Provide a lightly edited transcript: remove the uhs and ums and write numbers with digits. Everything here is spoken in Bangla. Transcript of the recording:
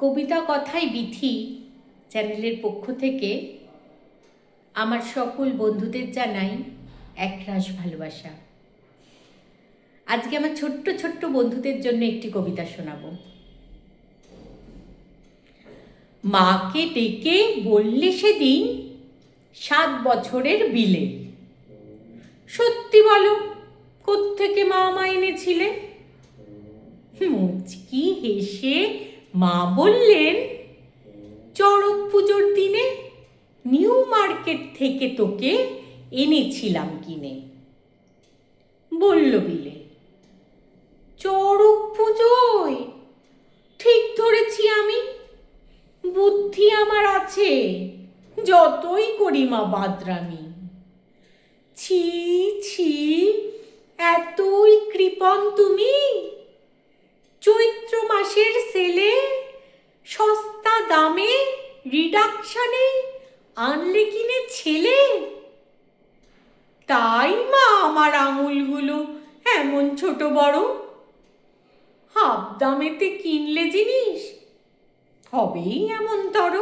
কবিতা কথায় বিথি চ্যানেলের পক্ষ থেকে আমার সকল বন্ধুদের জানাই একরাশ ভালোবাসা। আজকে আমার ছোট্ট ছোট্ট বন্ধুদের জন্য একটি কবিতা শোনাবো। মাকে ডেকে বললে সেদিন 7 বছরের বিলে, সত্যি বলো কোত্থেকে মা এনেছিলে? মুচকি হেসে মা বললেন, চড়ক পুজোর দিনে নিউ মার্কেট থেকে তোকে এনেছিলাম কিনে। বলল বিলে, চড়ক পুজোয়? ঠিক ধরেছি আমি, বুদ্ধি আমার আছে, যতই করি মা বাদরামি। ছি ছি, এতই কৃপণ তুমি? চৈত্র মাসের সেলে সস্তা দামে রিডাকশনে আনলে কিনে ছেলে? তাই মা আমার আঙুলগুলো এমন ছোট বড়। হাফ দামেতে কিনলে জিনিস হবেই এমন তর।